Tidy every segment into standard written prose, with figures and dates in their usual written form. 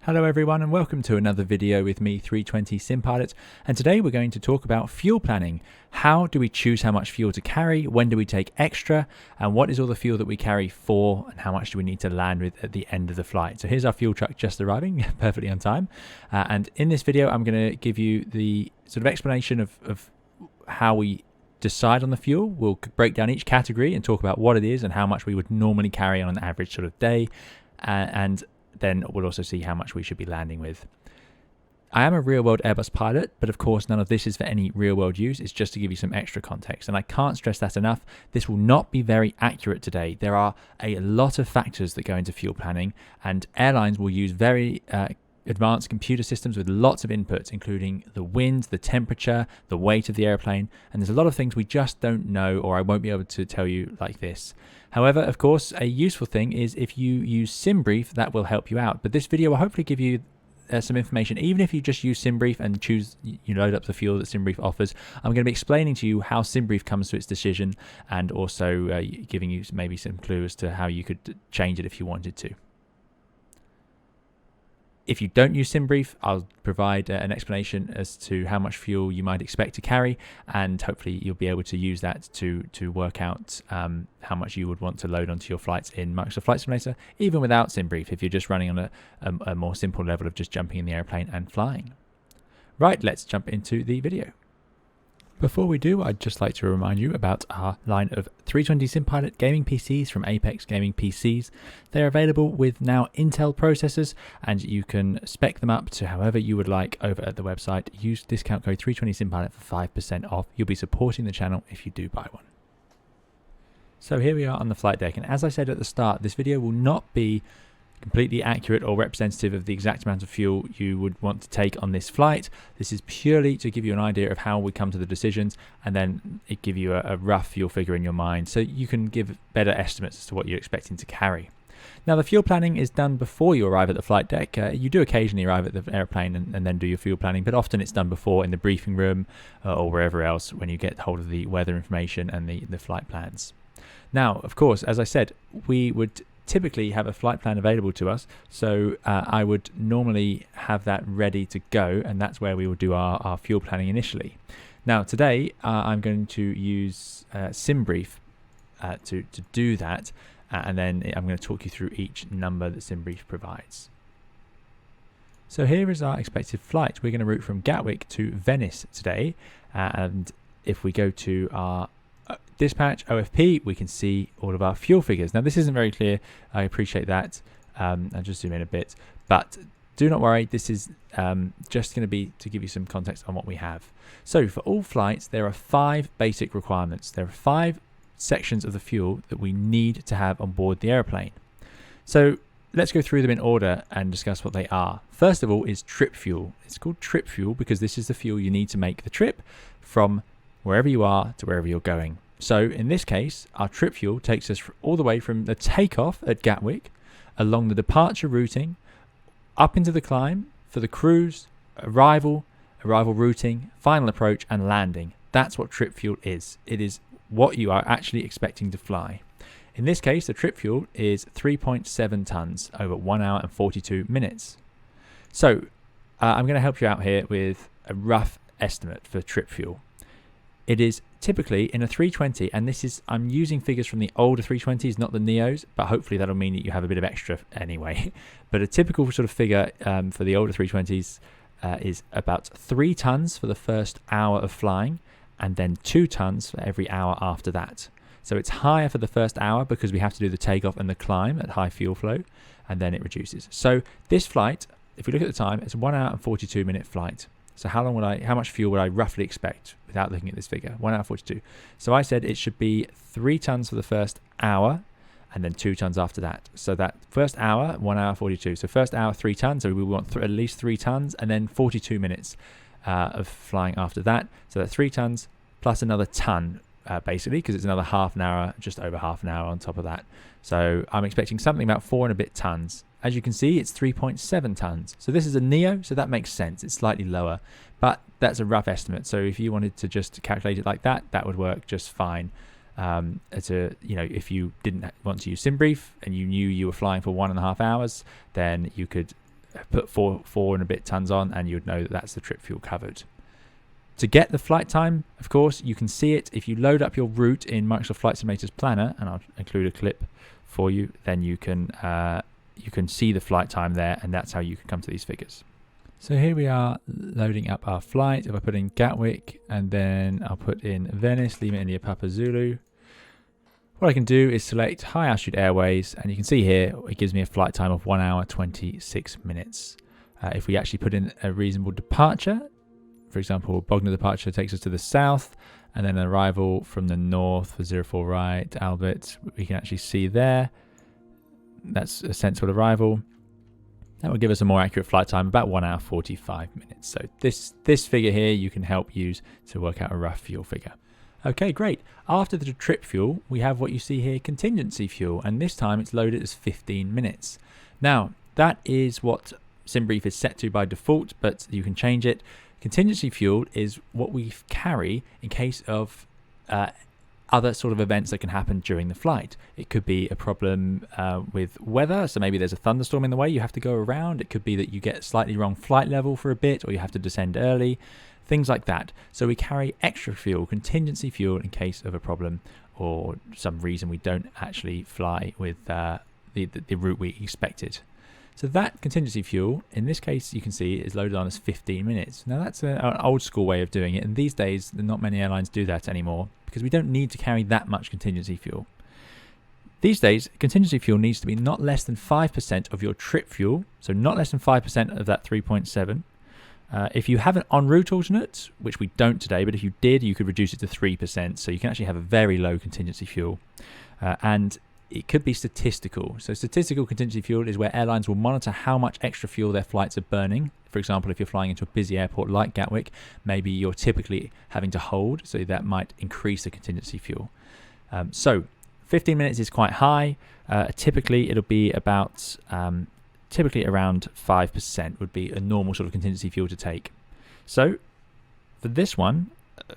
Hello everyone and welcome to another video with me, 320 SimPilot, and today we're going to talk about fuel planning. How do we choose how much fuel to carry, when do we take extra, and what is all the fuel that we carry for, and how much do we need to land with at the end of the flight. So here's our fuel truck just arriving, perfectly on time, and in this video I'm going to give you the sort of explanation of how we decide on the fuel. We'll break down each category and talk about what it is and how much we would normally carry on an average sort of day, and then we'll also see how much we should be landing with. I am a real-world Airbus pilot, but of course none of this is for any real-world use. It's just to give you some extra context, and I can't stress that enough. This will not be very accurate today. There are a lot of factors that go into fuel planning, and airlines will use very advanced computer systems with lots of inputs, including the wind, the temperature, the weight of the airplane, and there's a lot of things we just don't know, or I won't be able to tell you like this. However, of course, a useful thing is if you use SimBrief, that will help you out. But this video will hopefully give you some information. Even if you just use SimBrief and load up the fuel that SimBrief offers, I'm going to be explaining to you how SimBrief comes to its decision, and also giving you maybe some clue as to how you could change it if you wanted to. If you don't use SimBrief, I'll provide an explanation as to how much fuel you might expect to carry, and hopefully you'll be able to use that to work out how much you would want to load onto your flights in Microsoft Flight Simulator, even without SimBrief, if you're just running on a more simple level of just jumping in the airplane and flying. Right, let's jump into the video. Before we do, I'd just like to remind you about our line of 320 SimPilot gaming PCs from Apex Gaming PCs. They're available with now Intel processors, and you can spec them up to however you would like over at the website. Use discount code 320 SimPilot for 5% off. You'll be supporting the channel if you do buy one. So here we are on the flight deck, and as I said at the start, this video will not be completely accurate or representative of the exact amount of fuel you would want to take on this flight. This is purely to give you an idea of how we come to the decisions, and then it give you a rough fuel figure in your mind so you can give better estimates as to what you're expecting to carry. Now, the fuel planning is done before you arrive at the flight deck. You do occasionally arrive at the airplane and then do your fuel planning, but often it's done before in the briefing room or wherever else when you get hold of the weather information and the flight plans. Now, of course, as I said, we would typically have a flight plan available to us, so I would normally have that ready to go, and that's where we will do our fuel planning initially. Now today I'm going to use SimBrief to do that, and then I'm going to talk you through each number that SimBrief provides. So here is our expected flight. We're going to route from Gatwick to Venice today, and if we go to our dispatch OFP, we can see all of our fuel figures. Now this isn't very clear, I appreciate that. I'll just zoom in a bit, but do not worry, this is just going to be to give you some context on what we have. So for all flights there are 5 basic requirements. There are 5 sections of the fuel that we need to have on board the airplane. So let's go through them in order and discuss what they are. First of all is trip fuel. It's called trip fuel because this is the fuel you need to make the trip from wherever you are to wherever you're going. So in this case, our trip fuel takes us all the way from the takeoff at Gatwick, along the departure routing, up into the climb for the cruise, arrival routing, final approach and landing. That's what trip fuel is. It is what you are actually expecting to fly. In this case, the trip fuel is 3.7 tons over 1 hour and 42 minutes. So I'm going to help you out here with a rough estimate for trip fuel. It is typically in a 320, and this is, I'm using figures from the older 320s, not the Neos, but hopefully that'll mean that you have a bit of extra anyway. But a typical sort of figure for the older 320s is about 3 tons for the first hour of flying, and then 2 tons for every hour after that. So it's higher for the first hour because we have to do the takeoff and the climb at high fuel flow, and then it reduces. So this flight, if we look at the time, it's a 1 hour and 42 minute flight. So how much fuel would I roughly expect without looking at this figure? 1 hour 42. So I said it should be 3 tons for the first hour and then 2 tons after that. So that first hour, 1 hour 42. So first hour, 3 tons. So we want at least 3 tons and then 42 minutes of flying after that. So that's 3 tons plus another ton, basically, because it's another half an hour, just over half an hour on top of that. So I'm expecting something about 4 and a bit tons. As you can see, it's 3.7 tons. So this is a Neo, so that makes sense. It's slightly lower, but that's a rough estimate. So if you wanted to just calculate it like that, that would work just fine. If you didn't want to use SimBrief and you knew you were flying for 1.5 hours, then you could put four and a bit tons on, and you'd know that that's the trip fuel covered. To get the flight time, of course, you can see it if you load up your route in Microsoft Flight Simulator's planner, and I'll include a clip for you. Then you can see the flight time there, and that's how you can come to these figures. So here we are loading up our flight. If I put in Gatwick and then I'll put in Venice, Lima India Papa Zulu, what I can do is select High Altitude Airways, and you can see here it gives me a flight time of 1 hour 26 minutes. If we actually put in a reasonable departure, for example, Bognor departure takes us to the south, and then an arrival from the north for 04 right, Albert, we can actually see there. That's a sensible arrival. That will give us a more accurate flight time, about 1 hour 45 minutes. So this figure here you can help use to work out a rough fuel figure. Okay, great. After the trip fuel, we have what you see here, contingency fuel, and this time it's loaded as 15 minutes. Now, that is what SimBrief is set to by default, but you can change it. Contingency fuel is what we carry in case of other sort of events that can happen during the flight. It could be a problem with weather, so maybe there's a thunderstorm in the way you have to go around. It could be that you get slightly wrong flight level for a bit, or you have to descend early, things like that. So we carry extra fuel, contingency fuel, in case of a problem or some reason we don't actually fly with the route we expected. So that contingency fuel, in this case, you can see is loaded on as 15 minutes. Now that's an old school way of doing it, and these days not many airlines do that anymore because we don't need to carry that much contingency fuel. These days, contingency fuel needs to be not less than 5% of your trip fuel, so not less than 5% of that 3.7. If you have an en route alternate, which we don't today, but if you did, you could reduce it to 3%, so you can actually have a very low contingency fuel. And it could be statistical. So statistical contingency fuel is where airlines will monitor how much extra fuel their flights are burning. For example, if you're flying into a busy airport like Gatwick, maybe you're typically having to hold, so that might increase the contingency fuel. So 15 minutes is quite high. Typically, it'll be about typically around 5% would be a normal sort of contingency fuel to take. So for this one,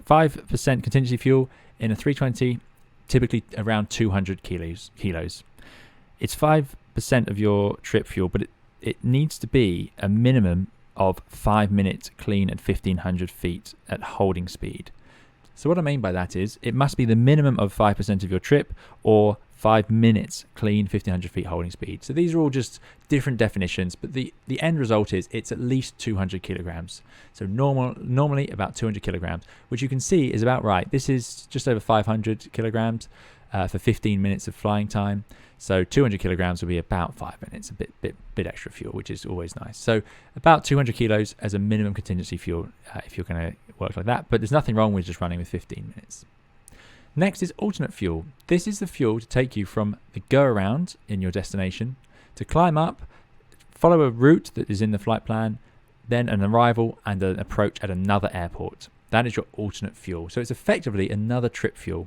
5% contingency fuel in a 320, typically around 200 kilos. It's 5% of your trip fuel, but it needs to be a minimum of 5 minutes clean at 1500 feet at holding speed. So what I mean by that is it must be the minimum of 5% of your trip or 5 minutes clean 1500 feet holding speed. So these are all just different definitions, but the end result is it's at least 200 kilograms. So normally about 200 kilograms, which you can see is about right. This is just over 500 kilograms for 15 minutes of flying time. So 200 kilograms will be about 5 minutes, a bit extra fuel, which is always nice. So about 200 kilos as a minimum contingency fuel if you're going to work like that. But there's nothing wrong with just running with 15 minutes. Next is alternate fuel. This is the fuel to take you from the go around in your destination to climb up, follow a route that is in the flight plan, then an arrival and an approach at another airport. That is your alternate fuel. So it's effectively another trip fuel.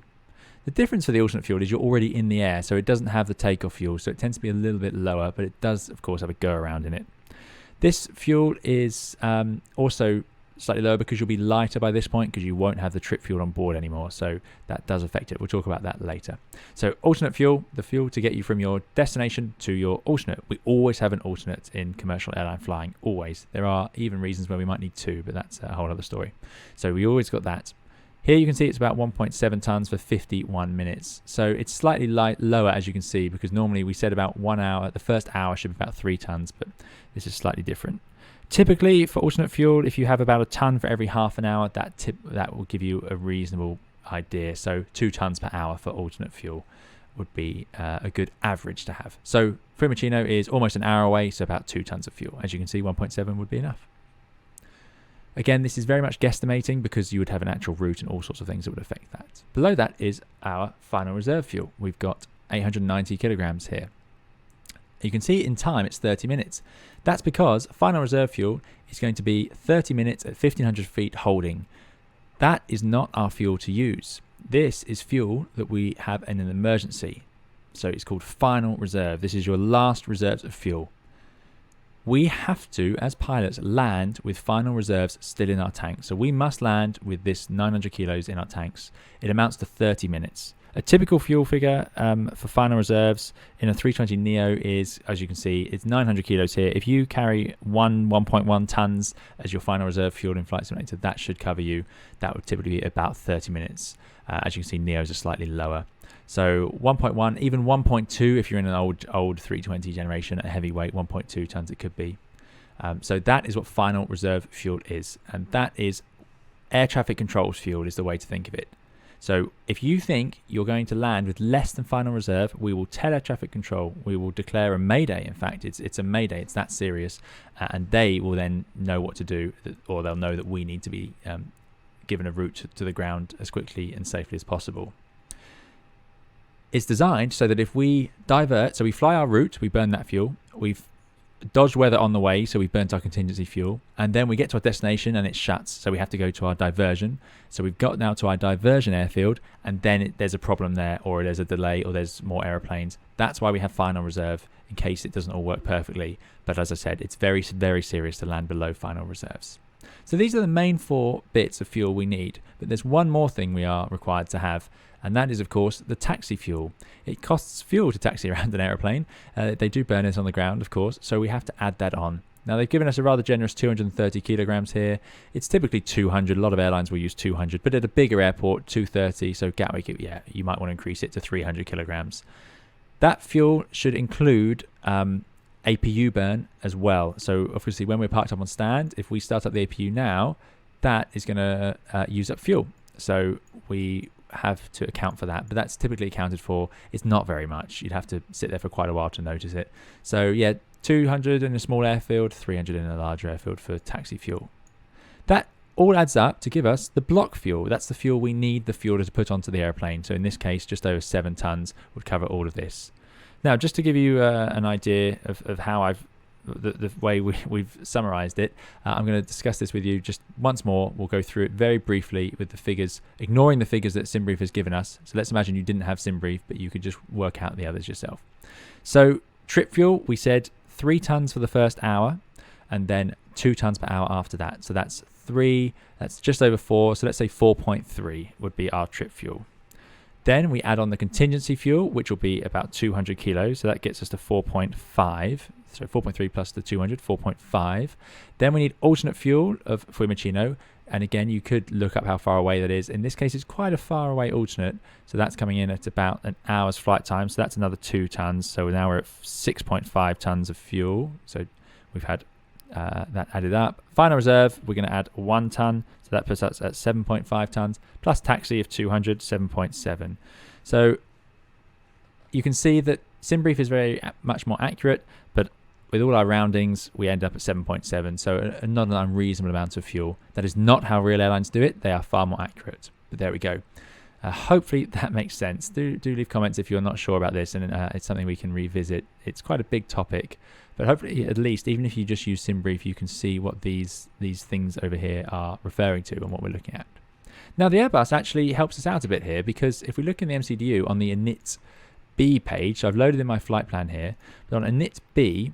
The difference for the alternate fuel is you're already in the air, so it doesn't have the takeoff fuel, so it tends to be a little bit lower, but it does, of course, have a go around in it. This fuel is also slightly lower because you'll be lighter by this point because you won't have the trip fuel on board anymore, so that does affect it. We'll talk about that later. So alternate fuel, the fuel to get you from your destination to your alternate. We always have an alternate in commercial airline flying, always. There are even reasons where we might need two, but that's a whole other story. So we always got that. Here you can see it's about 1.7 tons for 51 minutes. So it's slightly lower, as you can see, because normally we said about 1 hour. The first hour should be about 3 tons, but this is slightly different. Typically, for alternate fuel, if you have about a ton for every half an hour, that will give you a reasonable idea. So 2 tons per hour for alternate fuel would be a good average to have. So Fiumicino is almost an hour away, so about 2 tons of fuel. As you can see, 1.7 would be enough. Again, this is very much guesstimating because you would have an actual route and all sorts of things that would affect that. Below that is our final reserve fuel. We've got 890 kilograms here. You can see in time it's 30 minutes. That's because final reserve fuel is going to be 30 minutes at 1500 feet holding. That is not our fuel to use. This is fuel that we have in an emergency. So it's called final reserve. This is your last reserves of fuel. We have to, as pilots, land with final reserves still in our tanks. So we must land with this 900 kilos in our tanks. It amounts to 30 minutes. A typical fuel figure for final reserves in a 320neo is, as you can see, it's 900 kilos here. If you carry 1.1 tons as your final reserve fuel in Flight Simulator, that should cover you. That would typically be about 30 minutes. As you can see, neos are slightly lower. So 1.1, even 1.2 if you're in an old 320 generation at a heavyweight, 1.2 tons it could be. So that is what final reserve fuel is, and that is air traffic controls fuel is the way to think of it. So if you think you're going to land with less than final reserve, we will tell air traffic control, we will declare a mayday. In fact, it's a mayday, it's that serious, and they will then know what to do, or they'll know that we need to be given a route to the ground as quickly and safely as possible. It's designed so that if we divert, so we fly our route, we burn that fuel, we've dodged weather on the way, so we've burnt our contingency fuel, and then we get to our destination and it shuts, so we have to go to our diversion. So we've got now to our diversion airfield, and then there's a problem there, or there's a delay, or there's more aeroplanes. That's why we have final reserve, in case it doesn't all work perfectly. But as I said, it's very, very serious to land below final reserves. So these are the main 4 bits of fuel we need, but there's one more thing we are required to have, and that is, of course, the taxi fuel. It costs fuel to taxi around an aeroplane. They do burn it on the ground, of course, so we have to add that on. Now, they've given us a rather generous 230 kilograms here. It's typically 200. A lot of airlines will use 200, but at a bigger airport, 230. So Gatwick, yeah, you might want to increase it to 300 kilograms. That fuel should include APU burn as well. So obviously, when we're parked up on stand, if we start up the APU now, that is going to use up fuel. So we have to account for that, but that's typically accounted for. It's not very much. You'd have to sit there for quite a while to notice it. So yeah, 200 in a small airfield, 300 in a larger airfield for taxi fuel. That all adds up to give us the block fuel. That's the fuel we need the fueler to put onto the airplane. So in this case, just over 7 tons would cover all of this. Now, just to give you an idea of how the way we've summarized it, I'm going to discuss this with you just once more. We'll go through it very briefly with the figures, ignoring the figures that SimBrief has given us. So let's imagine you didn't have SimBrief, but you could just work out the others yourself. So trip fuel, we said 3 tons for the first hour, and then 2 tons per hour after that. So that's 3, that's just over 4. So let's say 4.3 would be our trip fuel. Then we add on the contingency fuel, which will be about 200 kilos. So that gets us to 4.5. So 4.3 plus the 200, 4.5. Then we need alternate fuel of Fiumicino. And again, you could look up how far away that is. In this case, it's quite a far away alternate. So that's coming in at about an hour's flight time. So that's another 2 tons. So now we're at 6.5 tons of fuel. So we've had that added up. Final reserve, we're going to add 1 ton. So that puts us at 7.5 tons. Plus taxi of 200, 7.7. So you can see that SimBrief is very much more accurate, but with all our roundings, we end up at 7.7. So not an unreasonable amount of fuel. That is not how real airlines do it. They are far more accurate. But there we go. Hopefully that makes sense. Do leave comments if you're not sure about this, and it's something we can revisit. It's quite a big topic, but hopefully at least, even if you just use SimBrief, you can see what these things over here are referring to and what we're looking at. Now, the Airbus actually helps us out a bit here, because if we look in the MCDU on the init B page, so I've loaded in my flight plan here, but on init B,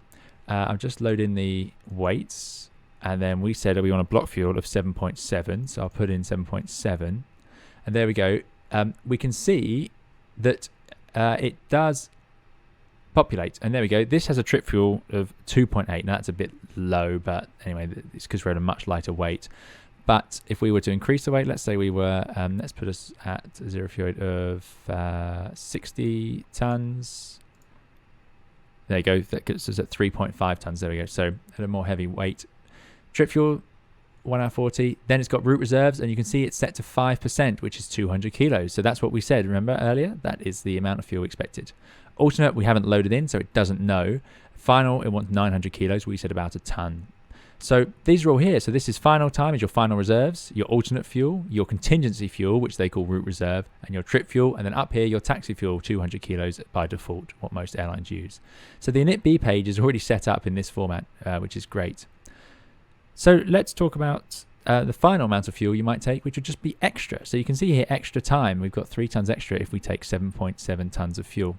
I've just loaded in the weights, and then we said we want a block fuel of 7.7, so I'll put in 7.7, and there we go. We can see that it does populate, and there we go. This has a trip fuel of 2.8. Now that's a bit low, but anyway, it's because we're at a much lighter weight. But if we were to increase the weight, let's say we were, let's put us at a zero fuel weight of 60 tons. There you go. That gets us at 3.5 tons. There we go. So at a more heavy weight. Trip fuel, 1 hour 40. Then it's got route reserves, and you can see it's set to 5%, which is 200 kilos. So that's what we said, remember earlier? That is the amount of fuel expected. Alternate, we haven't loaded in, so it doesn't know. Final, it wants 900 kilos. We said about a ton. So these are all here. So this is final time, is your final reserves, your alternate fuel, your contingency fuel, which they call route reserve, and your trip fuel. And then up here, your taxi fuel, 200 kilos by default, what most airlines use. So the init B page is already set up in this format, which is great. So let's talk about the final amount of fuel you might take, which would just be extra. So you can see here, extra time. We've got 3 tons extra if we take 7.7 tons of fuel.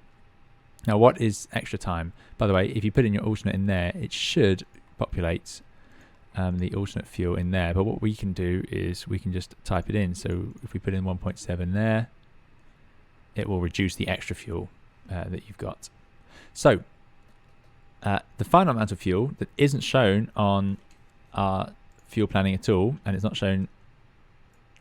Now, what is extra time? By the way, if you put in your alternate in there, it should populate the alternate fuel in there. But what we can do is we can just type it in. So if we put in 1.7 there, it will reduce the extra fuel that you've got. So the final amount of fuel that isn't shown on our fuel planning at all, and it's not shown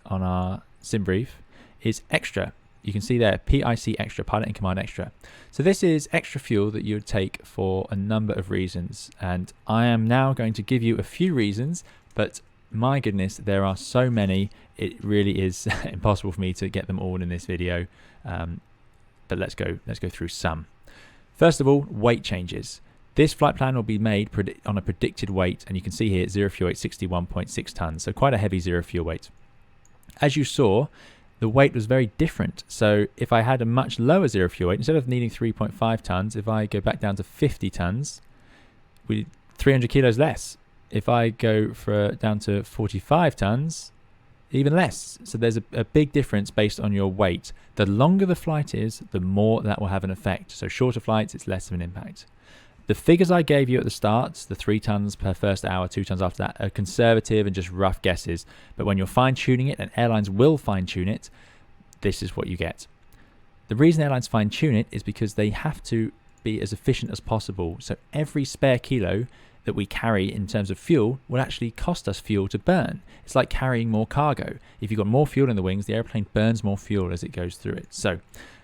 on our sim brief, is extra. You can see there, PIC extra, pilot in command extra. So this is extra fuel that you would take for a number of reasons, and I am now going to give you a few reasons, but my goodness, there are so many, it really is impossible for me to get them all in this video, but let's go through some. First of all, weight changes. This flight plan will be made on a predicted weight, and you can see here zero fuel weight 61.6 tons, so quite a heavy zero fuel weight. As you saw, the weight was very different. So if I had a much lower zero fuel weight, instead of needing 3.5 tons, if I go back down to 50 tons, 300 kilos less. If I go down to 45 tons, even less. So there's a big difference based on your weight. The longer the flight is, the more that will have an effect. So shorter flights, it's less of an impact. The figures I gave you at the start, the 3 tons per first hour, 2 tons after that, are conservative and just rough guesses. But when you're fine-tuning it, and airlines will fine-tune it, this is what you get. The reason airlines fine-tune it is because they have to be as efficient as possible. So every spare kilo that we carry in terms of fuel will actually cost us fuel to burn. It's like carrying more cargo. If you've got more fuel in the wings, the airplane burns more fuel as it goes through it. So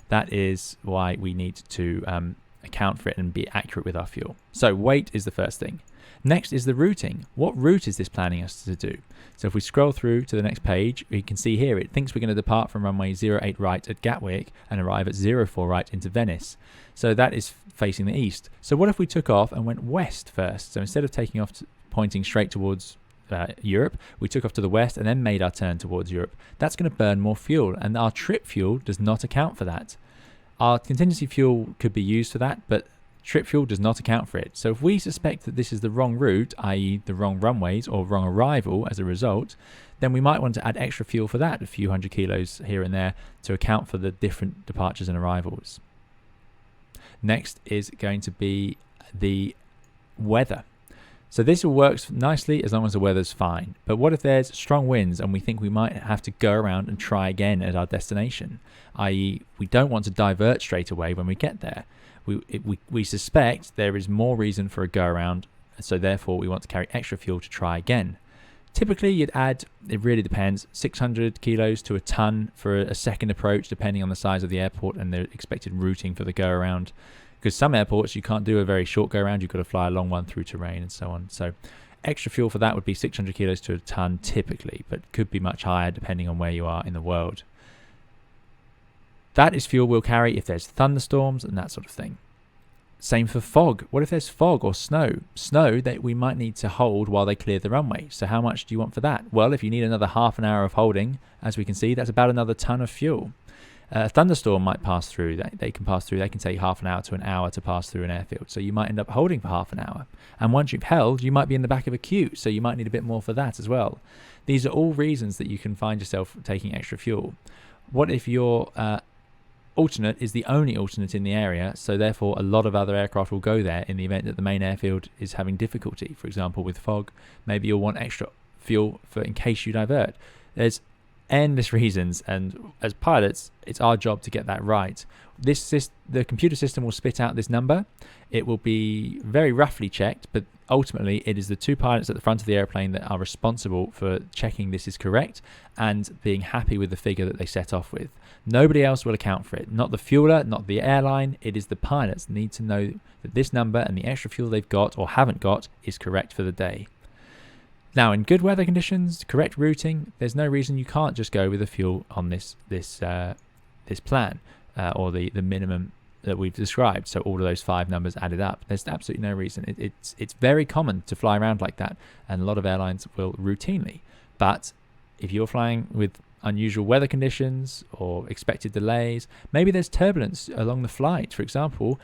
that is why we need to account for it and be accurate with our fuel. So weight is the first thing. Next is the routing. What route is this planning us to do? So if we scroll through to the next page, we can see here it thinks we're going to depart from runway 08 right at Gatwick and arrive at 04 right into Venice. So that is facing the east. So what if we took off and went west first? So instead of taking off pointing straight towards Europe, we took off to the west and then made our turn towards Europe. That's going to burn more fuel, and our trip fuel does not account for that. Our contingency fuel could be used for that, but trip fuel does not account for it. So if we suspect that this is the wrong route, i.e. the wrong runways or wrong arrival as a result, then we might want to add extra fuel for that, a few hundred kilos here and there, to account for the different departures and arrivals. Next is going to be the weather. So this all works nicely as long as the weather's fine. But what if there's strong winds and we think we might have to go around and try again at our destination? I.e. we don't want to divert straight away when we get there. We suspect there is more reason for a go around, so therefore we want to carry extra fuel to try again. Typically you'd add, it really depends, 600 kilos to a ton for a second approach depending on the size of the airport and the expected routing for the go around. Because some airports you can't do a very short go around, you've got to fly a long one through terrain and so on. So extra fuel for that would be 600 kilos to a ton typically, but could be much higher depending on where you are in the world. That is fuel we'll carry if there's thunderstorms and that sort of thing. Same for fog. What if there's fog or snow? Snow that we might need to hold while they clear the runway. So how much do you want for that? Well, if you need another half an hour of holding, as we can see, that's about another ton of fuel. A thunderstorm might pass through. They can pass through. They can take half an hour to an hour to pass through an airfield. So you might end up holding for half an hour. And once you've held, you might be in the back of a queue. So you might need a bit more for that as well. These are all reasons that you can find yourself taking extra fuel. What if your alternate is the only alternate in the area? So therefore, a lot of other aircraft will go there in the event that the main airfield is having difficulty. For example, with fog, maybe you'll want extra fuel for in case you divert. There's endless reasons, and as pilots it's our job to get that right. The computer system will spit out this number. It will be very roughly checked, but ultimately it is the two pilots at the front of the airplane that are responsible for checking this is correct and being happy with the figure that they set off with. Nobody else will account for it, not the fueler, not the airline. It is the pilots need to know that this number and the extra fuel they've got or haven't got is correct for the day. Now, in good weather conditions, correct routing, there's no reason you can't just go with the fuel on this plan or the minimum that we've described. So all of those 5 numbers added up. There's absolutely no reason. It's very common to fly around like that, and a lot of airlines will routinely. But if you're flying with unusual weather conditions or expected delays, maybe there's turbulence along the flight. For example,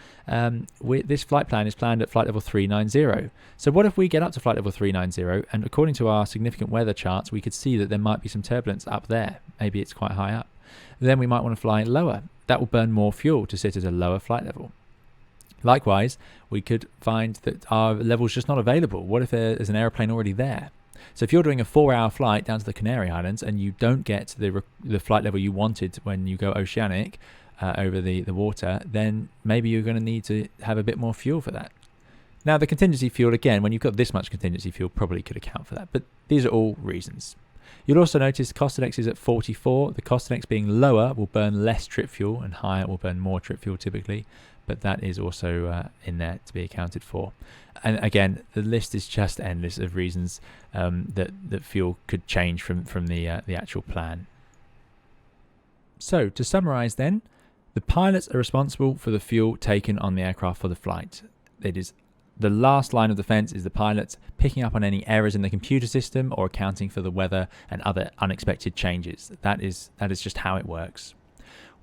this flight plan is planned at flight level 390. So what if we get up to flight level 390 and according to our significant weather charts we could see that there might be some turbulence up there, maybe it's quite high up, then we might want to fly lower. That will burn more fuel to sit at a lower flight level. Likewise, we could find that our level's just not available. What if there's an airplane already there? So if you're doing a 4-hour flight down to the Canary Islands and you don't get the flight level you wanted when you go oceanic, over the water, then maybe you're going to need to have a bit more fuel for that. Now, the contingency fuel, again, when you've got this much contingency fuel, probably could account for that, but these are all reasons. You'll also notice Contingency is at 44. The Contingency being lower will burn less trip fuel, and higher will burn more trip fuel typically, but that is also in there to be accounted for. And again, the list is just endless of reasons that fuel could change from the actual plan. So, to summarize then, the pilots are responsible for the fuel taken on the aircraft for the flight. It is the last line of defense is the pilots picking up on any errors in the computer system or accounting for the weather and other unexpected changes. That is just how it works.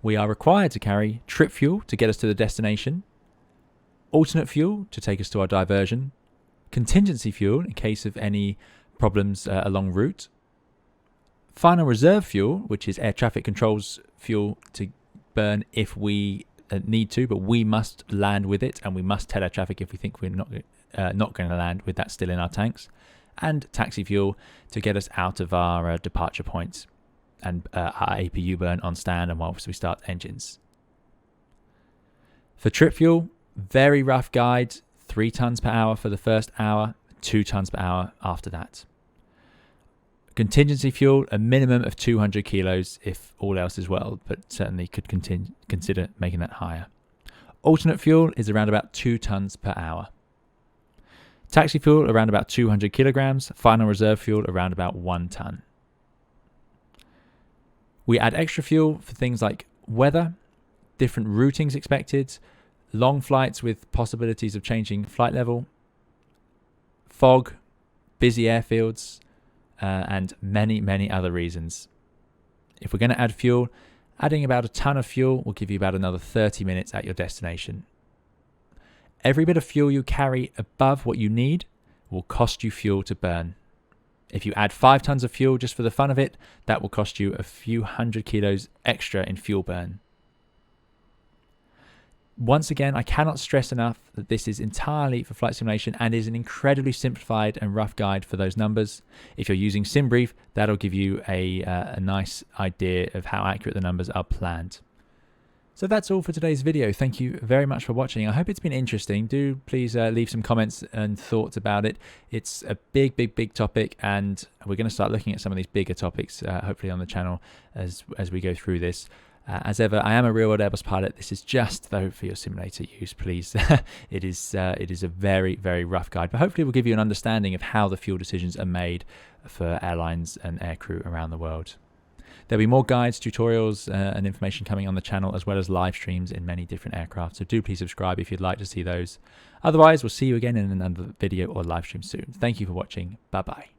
We are required to carry trip fuel to get us to the destination, alternate fuel to take us to our diversion, contingency fuel in case of any problems along route, final reserve fuel, which is air traffic control's fuel to burn if we need to, but we must land with it, and we must tell air traffic if we think we're not going to land with that still in our tanks, and taxi fuel to get us out of our departure points and our APU burn on stand and whilst we start engines. For trip fuel, very rough guide, 3 tons per hour for the first hour, 2 tons per hour after that. Contingency fuel, a minimum of 200 kilos if all else is well, but certainly could consider making that higher. Alternate fuel is around about 2 tons per hour. Taxi fuel around about 200 kilograms. Final reserve fuel around about 1 ton. We add extra fuel for things like weather, different routings expected, long flights with possibilities of changing flight level, fog, busy airfields, and many other reasons. If we're going to add fuel, adding about a ton of fuel will give you about another 30 minutes at your destination. Every bit of fuel you carry above what you need will cost you fuel to burn. If you add 5 tons of fuel just for the fun of it, that will cost you a few hundred kilos extra in fuel burn. Once again, I cannot stress enough that this is entirely for flight simulation and is an incredibly simplified and rough guide for those numbers. If you're using SimBrief, that'll give you a nice idea of how accurate the numbers are planned. So that's all for today's video. Thank you very much for watching. I hope it's been interesting. Do please leave some comments and thoughts about it. It's a big topic, and we're going to start looking at some of these bigger topics, hopefully on the channel as we go through this. As ever, I am a real-world Airbus pilot. This is just, though, for your simulator use, please. It is a very rough guide, but hopefully it will give you an understanding of how the fuel decisions are made for airlines and aircrew around the world. There'll be more guides, tutorials, and information coming on the channel, as well as live streams in many different aircraft, so do please subscribe if you'd like to see those. Otherwise, we'll see you again in another video or live stream soon. Thank you for watching. Bye-bye.